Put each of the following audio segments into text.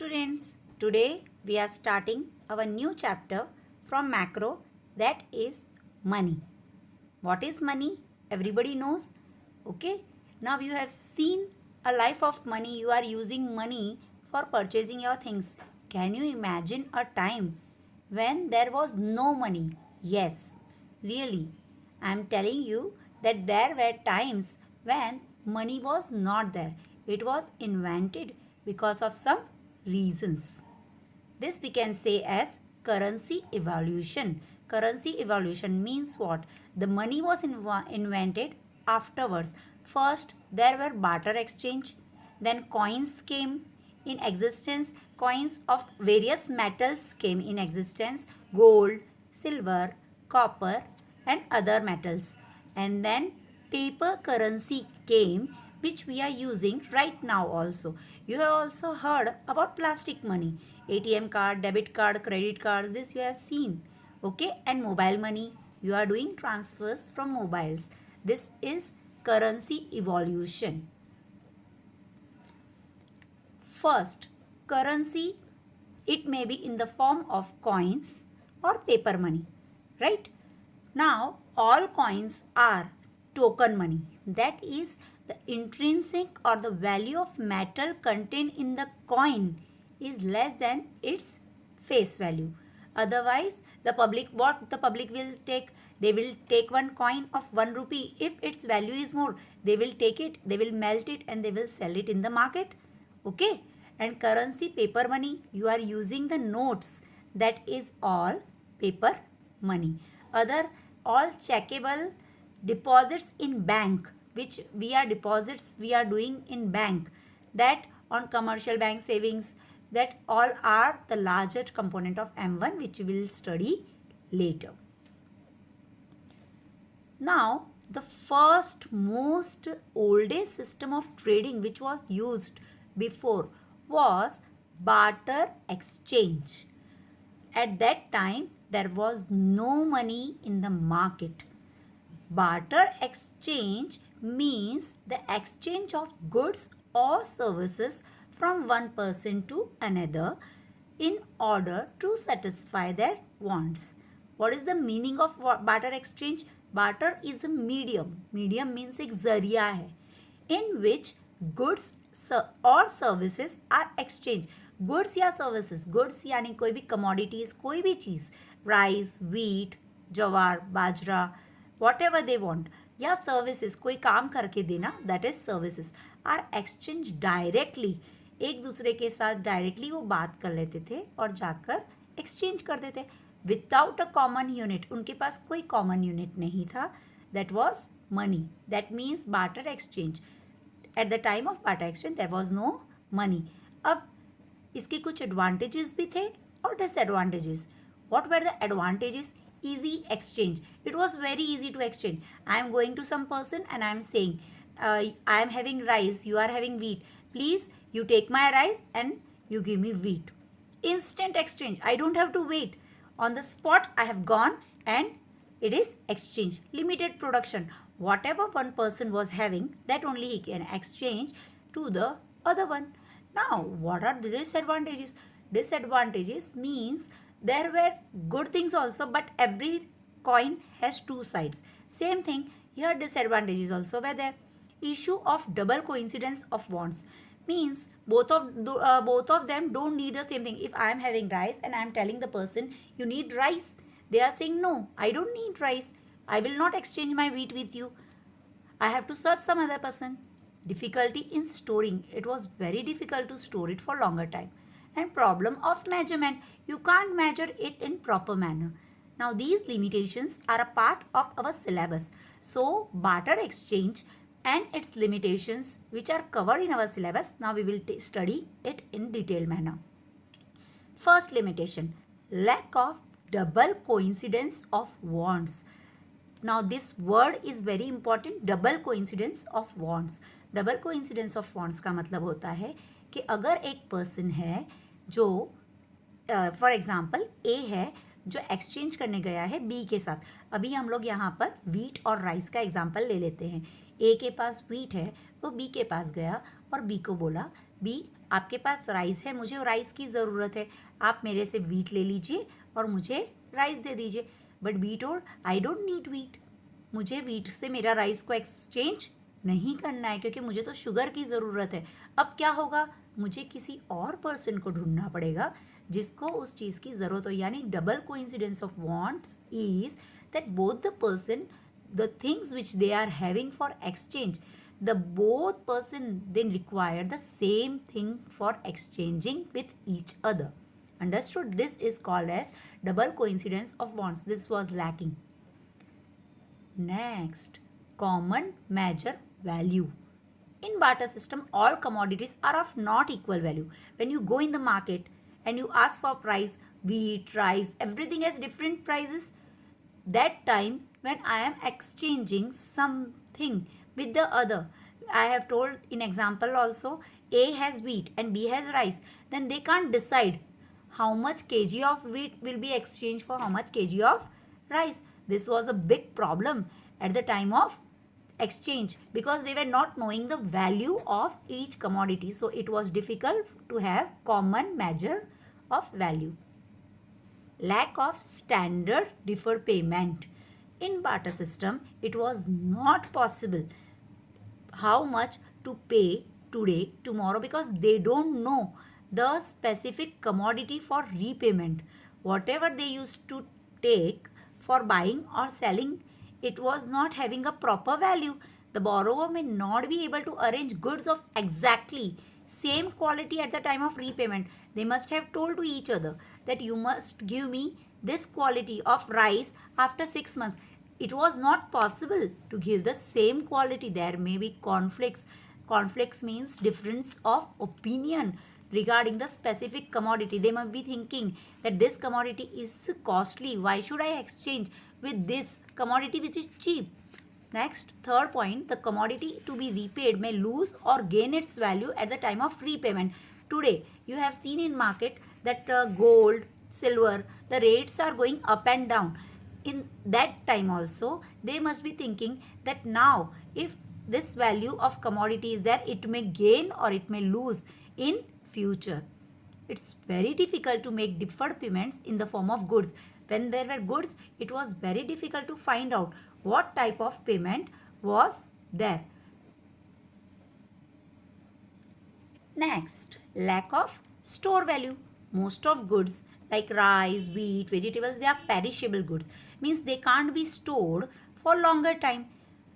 students, today we are starting our new chapter from macro, that is money. What is money? Everybody knows. Okay, now you have seen a life of money. You are using money for purchasing your things. Can you imagine a time when there was no money? Yes, really. I am telling you that there were times when money was not there. It was invented because of some reasons. This we can say as currency evolution. Currency evolution means what? The money was invented afterwards. First, there were barter exchange. Then coins came in existence. Coins of various metals came in existence. Gold, silver, copper and other metals. And then paper currency came, which we are using right now also. You have also heard about plastic money. ATM card, debit card, credit card, this you have seen. Okay, and mobile money. You are doing transfers from mobiles. This is currency evolution. First, currency, it may be in the form of coins or paper money, right? Now, all coins are token money. That is, the intrinsic or the value of metal contained in the coin is less than its face value. Otherwise, what the public will take? They will take one coin of 1 rupee. If its value is more, they will take it, they will melt it and they will sell it in the market. Okay? And currency, paper money, you are using the notes. That is all paper money. Other all checkable deposits in bank, which we are doing in bank, that on commercial bank savings, that all are the larger component of M1, which we will study later. Now, the first most oldest system of trading which was used before was barter exchange. At that time, there was no money in the market. Barter exchange means the exchange of goods or services from one person to another in order to satisfy their wants. What is the meaning of barter exchange? Barter is a medium. Medium means एक जरिया है in which goods or services are exchanged. Goods या services, goods यानी कोई भी commodities, कोई भी चीज़, rice, wheat, jowar, bajra, whatever they want, या सर्विसेज, कोई काम करके देना, that is services, are exchange directly. एक दूसरे के साथ डायरेक्टली वो बात कर लेते थे और जाकर एक्सचेंज कर देते विदाउट अ कॉमन यूनिट. उनके पास कोई कॉमन यूनिट नहीं था. That was money. That means barter exchange. At the time of barter exchange there was no money. अब इसके कुछ एडवांटेजेस भी थे और disadvantages. What were the advantages? easy exchange. It was very easy to exchange. I am going to some person and I am saying, I am having rice, you are having wheat. Please, you take my rice and you give me wheat. Instant exchange. I don't have to wait. On the spot, I have gone and it is exchange. Limited production. Whatever one person was having, that only he can exchange to the other one. Now, what are the disadvantages? Disadvantages means there were good things also, but every coin has two sides. Same thing here, disadvantages also were there. Issue of double coincidence of wants means both of them don't need the same thing. If I am having rice and I am telling the person you need rice, they are saying no, I don't need rice, I will not exchange my wheat with you, I have to search some other person. Difficulty in storing. It was very difficult to store it for longer time. And problem of measurement. You can't measure it in proper manner. Now these limitations are a part of our syllabus. So barter exchange and its limitations, which are covered in our syllabus, now we will study it in detailed manner. First limitation, lack of double coincidence of wants. Now this word is very important, double coincidence of wants. Double coincidence of wants का मतलब होता है कि अगर एक person है जो for example ए है जो एक्सचेंज करने गया है बी के साथ. अभी हम लोग यहाँ पर वीट और राइस का एग्जांपल ले लेते हैं. ए के पास वीट है, वो बी के पास गया और बी को बोला, बी आपके पास राइस है, मुझे राइस की ज़रूरत है, आप मेरे से वीट ले लीजिए और मुझे राइस दे दीजिए. But we told I don't need wheat, मुझे वीट से मेरा राइस को एक्सचेंज नहीं करना है क्योंकि मुझे तो शुगर की ज़रूरत है. अब क्या होगा, मुझे किसी और पर्सन को ढूंढना पड़ेगा जिसको उस चीज़ की ज़रूरत हो. यानी double coincidence of wants is that both the person, the things which they are having for exchange, the both person then require the same thing for exchanging with each other. Understood? This is called as double coincidence of wants. This was lacking. Next, common measure value. In barter system, all commodities are of not equal value. When you go in the market and you ask for price, wheat, rice, everything has different prices. That time when I am exchanging something with the other, I have told in example also, A has wheat and B has rice, then they can't decide how much kg of wheat will be exchanged for how much kg of rice. This was a big problem at the time of exchange because they were not knowing the value of each commodity. So it was difficult to have common measure of value. Lack of standard deferred payment. In barter system, it was not possible how much to pay today, tomorrow, because they don't know the specific commodity for repayment. Whatever they used to take for buying or selling, it was not having a proper value. The borrower may not be able to arrange goods of exactly same quality at the time of repayment. They must have told to each other that you must give me this quality of rice after 6 months. It was not possible to give the same quality. There may be conflicts. Conflicts means difference of opinion regarding the specific commodity. They must be thinking that this commodity is costly. Why should I exchange with this commodity which is cheap? Next, third point, the commodity to be repaid may lose or gain its value at the time of repayment. Today, you have seen in market that gold, silver, the rates are going up and down. In that time also, they must be thinking that now, if this value of commodity is there, it may gain or it may lose in future. It's very difficult to make deferred payments in the form of goods. When there were goods, it was very difficult to find out what type of payment was there. Next, lack of store value. Most of goods like rice, wheat, vegetables, they are perishable goods. Means they can't be stored for longer time.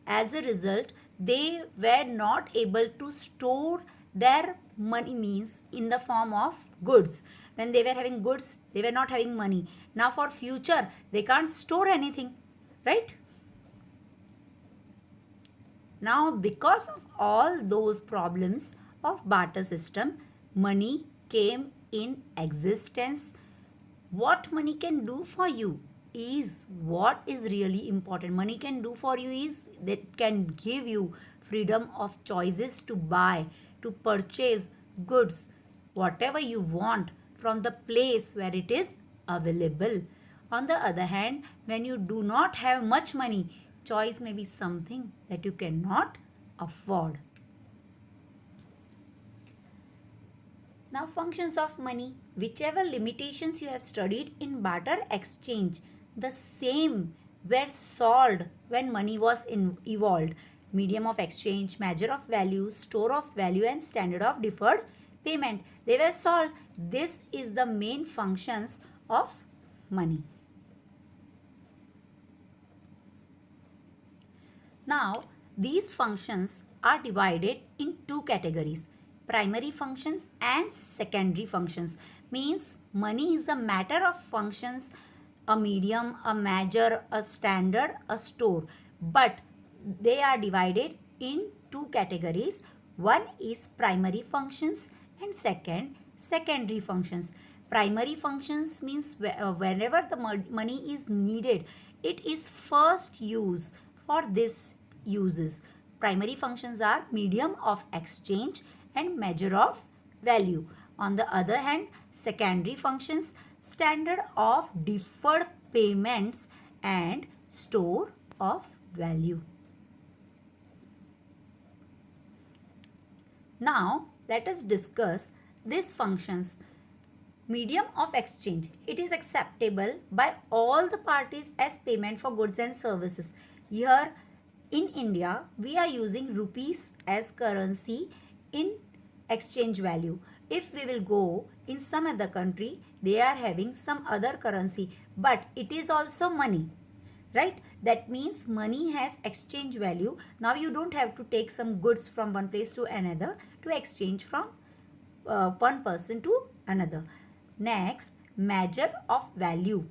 As a result, they were not able to store their money, means in the form of goods. When they were having goods, they were not having money. Now for future, they can't store anything, right? Now because of all those problems of barter system, money came in existence. What money can do for you is what is really important. Money can do for you is that can give you freedom of choices to buy, to purchase goods, whatever you want from the place where it is available. On the other hand, when you do not have much money, choice may be something that you cannot afford. Now, functions of money. Whichever limitations you have studied in barter exchange, the same were solved when money was evolved. Medium of exchange, measure of value, store of value, and standard of deferred payment. They were solved. This is the main functions of money. Now, these functions are divided in two categories: primary functions and secondary functions. Means money is a matter of functions, a medium, a measure, a standard, a store. But they are divided in two categories. One is primary functions and second, secondary functions. Primary functions means whenever the money is needed, it is first used for this uses. Primary functions are medium of exchange and measure of value. On the other hand, secondary functions, standard of deferred payments and store of value. Now, let us discuss this functions medium of exchange. It is acceptable by all the parties as payment for goods and services. Here in India, we are using rupees as currency in exchange value. If we will go in some other country, they are having some other currency, but it is also money, right? That means money has exchange value. Now you don't have to take some goods from one place to another to exchange from one person to another. Next, measure of value.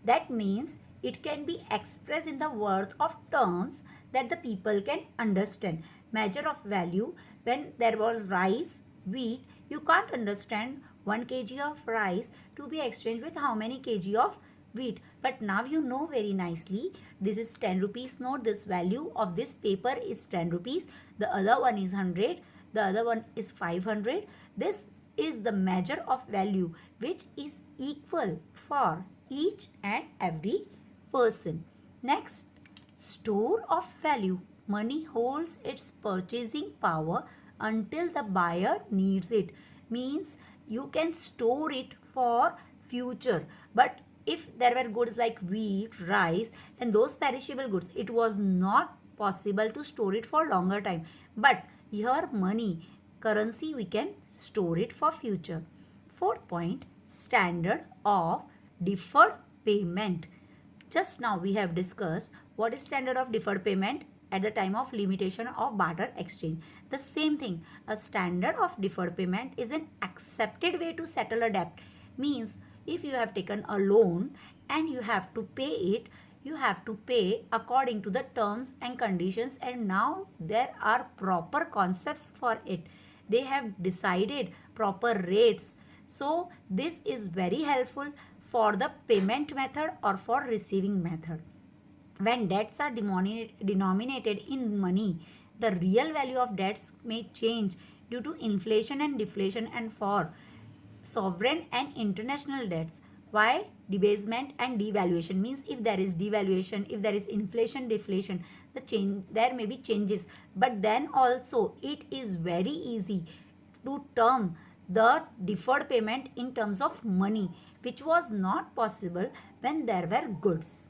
That means it can be expressed in the worth of terms that the people can understand. Measure of value, when there was rice, wheat, you can't understand 1 kg of rice to be exchanged with how many kg of wheat. But now you know very nicely, this is 10 rupees note, this value of this paper is 10 rupees, the other one is 100, the other one is 500. This is the measure of value which is equal for each and every person. Next, store of value. Money holds its purchasing power until the buyer needs it. Means you can store it for future. But if there were goods like wheat, rice and those perishable goods, it was not possible to store it for longer time. But here money, currency, we can store it for future. Fourth point, standard of deferred payment. Just now we have discussed what is standard of deferred payment at the time of limitation of barter exchange. The same thing, a standard of deferred payment is an accepted way to settle a debt. Means if you have taken a loan and you have to pay it, you have to pay according to the terms and conditions, and now there are proper concepts for it. They have decided proper rates. So this is very helpful for the payment method or for receiving method. When debts are denominated in money, the real value of debts may change due to inflation and deflation, and for sovereign and international debts. Why? Debasement and devaluation. Means if there is devaluation, if there is inflation, deflation, the change, there may be changes. But then also it is very easy to term the deferred payment in terms of money, which was not possible when there were goods.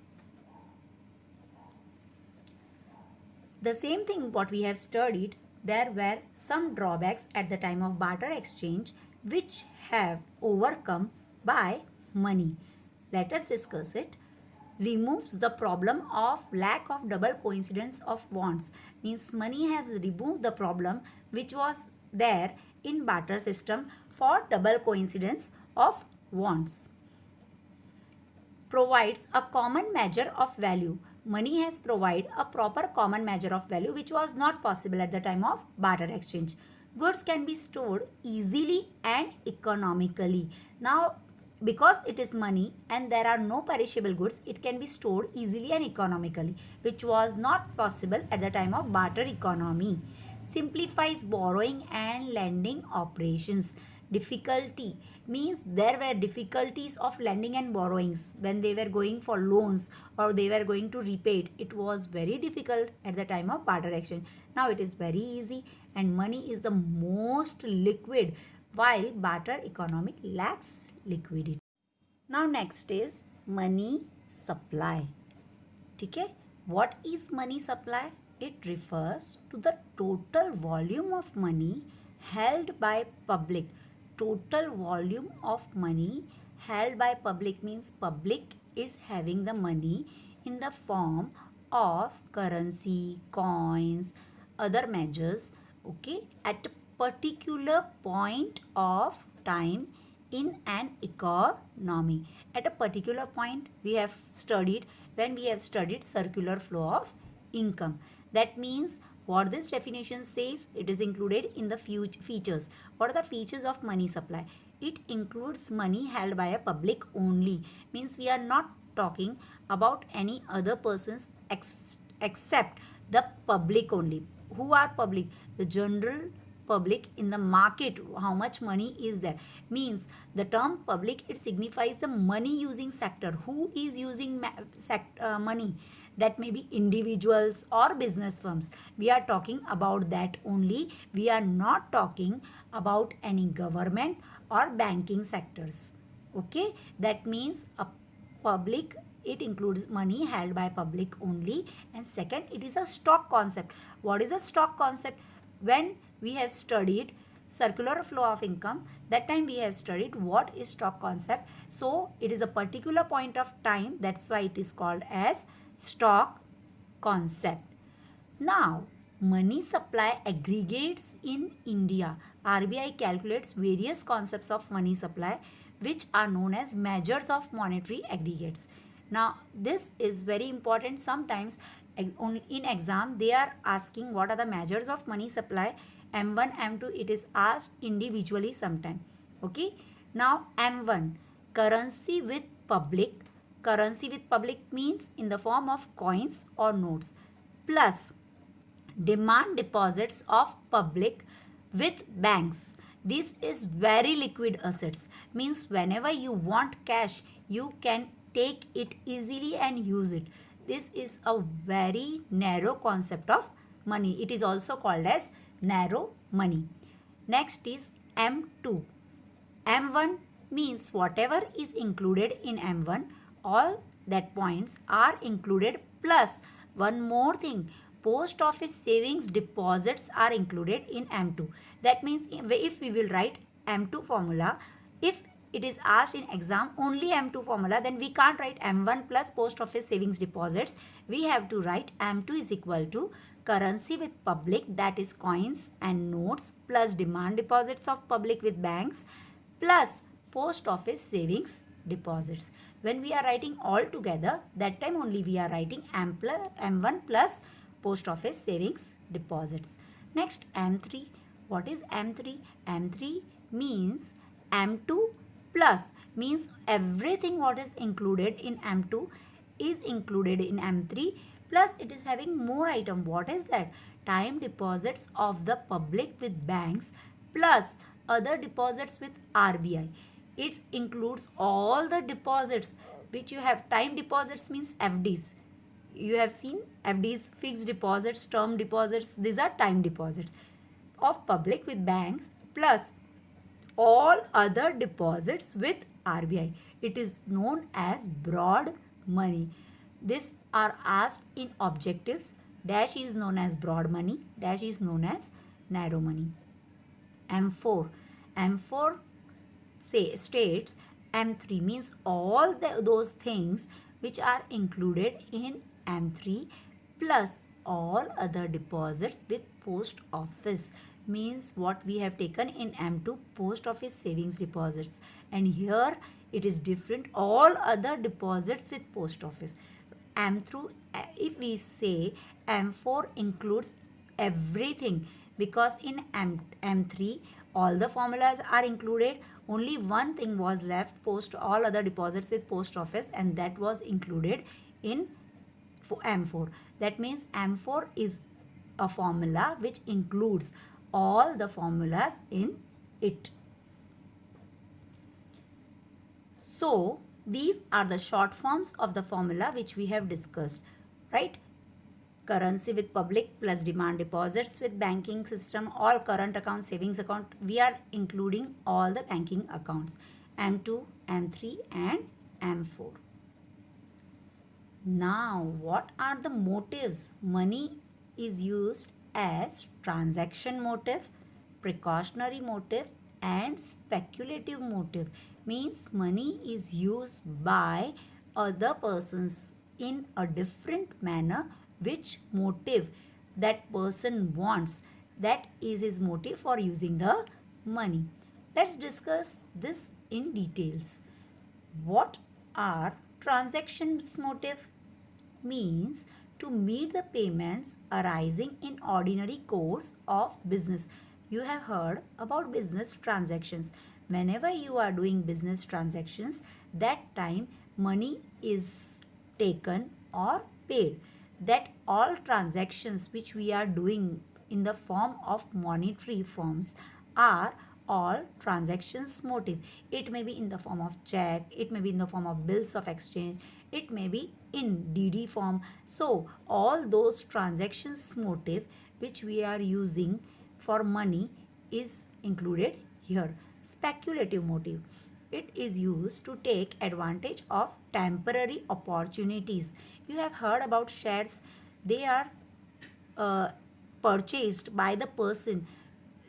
The same thing what we have studied, there were some drawbacks at the time of barter exchange which have overcome by money. Let us discuss it. Removes the problem of lack of double coincidence of wants. Means money has removed the problem which was there in barter system for double coincidence of wants. Provides a common measure of value. Money has provided a proper common measure of value which was not possible at the time of barter exchange. Goods can be stored easily and economically. Now, because it is money and there are no perishable goods, it can be stored easily and economically, which was not possible at the time of barter economy. Simplifies borrowing and lending operations. Difficulty means there were difficulties of lending and borrowings when they were going for loans or they were going to repay it. It was very difficult at the time of barter exchange. Now it is very easy, and money is the most liquid while barter economy lacks liquidity. Now next is money supply. Okay, what is money supply? It refers to the total volume of money held by public. Total volume of money held by public means public is having the money in the form of currency, coins, other measures, okay, at a particular point of time in an economy. At a particular point we have studied when we have studied circular flow of income. That means what this definition says, it is included in the features. What are the features of money supply? It includes money held by a public only. Means we are not talking about any other persons except the public only. Who are public? The general public in the market, how much money is there. Means the term public, it signifies the money using sector. Who is using money? That may be individuals or business firms. We are talking about that only. We are not talking about any government or banking sectors. Okay, that means a public, it includes money held by public only. And second, it is a stock concept. What is a stock concept? When we have studied circular flow of income, that time we have studied what is stock concept. So it is a particular point of time, that's why it is called as stock concept. Now, money supply aggregates in India. RBI calculates various concepts of money supply which are known as measures of monetary aggregates. Now, this is very important. Sometimes in exam they are asking what are the measures of money supply. M1, M2, it is asked individually sometime. Okay. Now, M1, currency with public. Currency with public means in the form of coins or notes, plus demand deposits of public with banks. This is very liquid assets. Means whenever you want cash, you can take it easily and use it. This is a very narrow concept of money. It is also called as narrow money. Next is M2. M1 means whatever is included in M1, all that points are included, plus one more thing, post office savings deposits are included in M2. That means if we will write M2 formula, if it is asked in exam only M2 formula, then we can't write M1 plus post office savings deposits. We have to write M2 is equal to currency with public, that is coins and notes, plus demand deposits of public with banks, plus post office savings deposits. When we are writing all together, that time only we are writing M1 plus post office savings deposits. Next, M3. What is M3? M3 means M2 plus, means everything what is included in M2 is included in M3, plus it is having more item. What is that? Time deposits of the public with banks, plus other deposits with RBI. It includes all the deposits which you have. Time deposits means FDs. You have seen FDs, fixed deposits, term deposits. These are time deposits of public with banks, plus all other deposits with RBI. It is known as broad money. These are asked in objectives. Dash is known as broad money, dash is known as narrow money. M4. M4 states M3 means all those things which are included in M3, plus all other deposits with post office. Means what we have taken in M2, post office savings deposits, and here it is different, all other deposits with post office. M3, if we say M4 includes everything, because in M3 all the formulas are included, only one thing was left, post all other deposits with post office, and that was included in M4. That means M4 is a formula which includes all the formulas in it. So these are the short forms of the formula which we have discussed, right? Currency with public plus demand deposits with banking system, all current account, savings account. We are including all the banking accounts, M2, M3 and M4. Now, what are the motives? Money is used as transaction motive, precautionary motive and speculative motive. Means money is used by other persons in a different manner. Which motive that person wants, that is his motive for using the money. Let's discuss this in details. What are transactions motive? Means to meet the payments arising in ordinary course of business. You have heard about business transactions. Whenever you are doing business transactions, that time money is taken or paid. That all transactions which we are doing in the form of monetary forms are all transactions motive. It may be in the form of check, it may be in the form of bills of exchange, it may be in DD form. So all those transactions motive which we are using for money is included here. Speculative motive. It is used to take advantage of temporary opportunities. You have heard about shares. They are uh, purchased by the person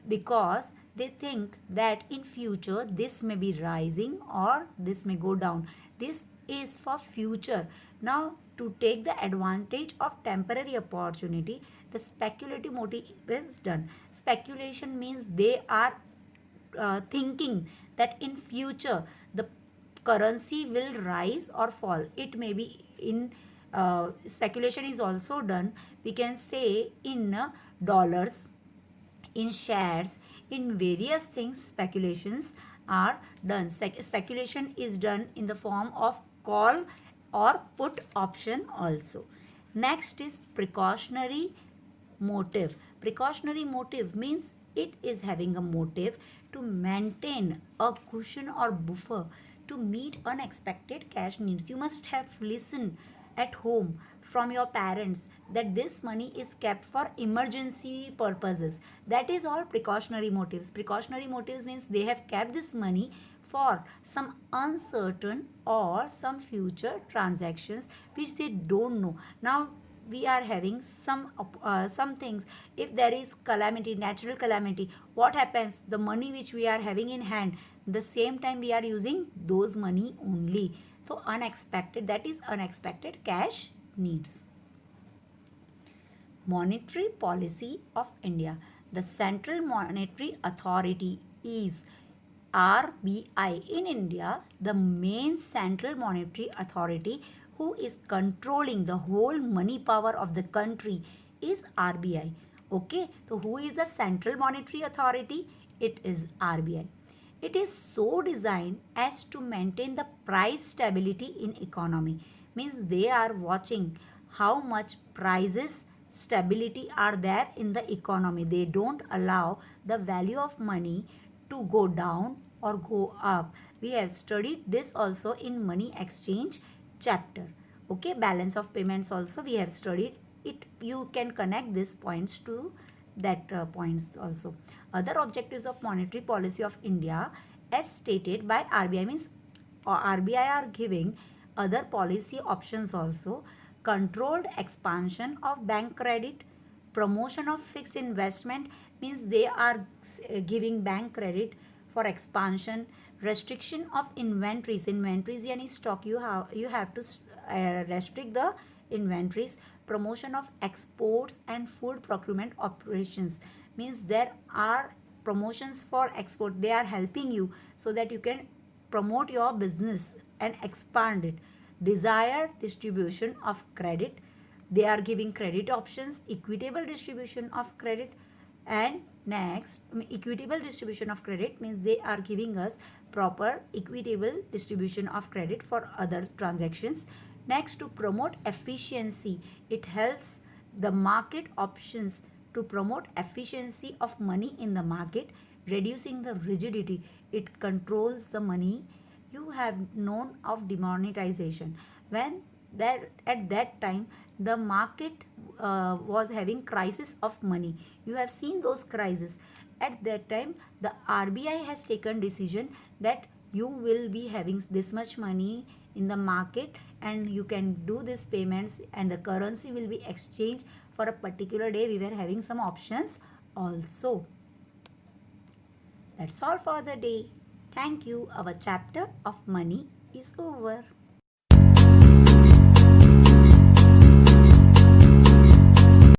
because they think that in future this may be rising or this may go down. This is for future. Now to take the advantage of temporary opportunity, the speculative motive is done. Speculation means they are thinking that in future the currency will rise or fall. It may be in speculation is also done, we can say, in dollars, in shares, in various things speculations are done. Speculation is done in the form of call or put option also. Next is precautionary motive. Precautionary motive means it is having a motive to maintain a cushion or buffer to meet unexpected cash needs. You must have listened at home from your parents that this money is kept for emergency purposes. That is all precautionary motives. Precautionary motives means they have kept this money for some uncertain or some future transactions which they don't know. Now we are having some things. If there is calamity, natural calamity, what happens? The money which we are having in hand, the same time we are using those money only. So unexpected, that is unexpected cash needs. Monetary policy of India. The Central Monetary Authority is RBI. In India, the main central monetary authority who is controlling the whole money power of the country is RBI. Okay, so who is the Central Monetary Authority? It is RBI. It is so designed as to maintain the price stability in economy. Means they are watching how much prices stability are there in the economy. They don't allow the value of money to go down or go up. We have studied this also in money exchange chapter. Okay, balance of payments also we have studied it. You can connect these points to that points also. Other objectives of monetary policy of India as stated by RBI means RBI are giving other policy options also. Controlled expansion of bank credit, promotion of fixed investment means they are giving bank credit for expansion, restriction of inventories. Inventories yani stock, you have to restrict the inventories. Promotion of exports and food procurement operations means there are promotions for export. They are helping you so that you can promote your business and expand it. Desired distribution of credit, they are giving credit options. Equitable distribution of credit. And next, equitable distribution of credit means they are giving us proper equitable distribution of credit for other transactions. Next, to promote efficiency, it helps the market options to promote efficiency of money in the market, reducing the rigidity. It controls the money. You have known of demonetization. When that at that time the market was having crisis of money. You have seen those crises. At that time the RBI has taken decision that you will be having this much money in the market and you can do these payments and the currency will be exchanged for a particular day. We were having some options also. That's all for the day. Thank you. Our chapter of money is over.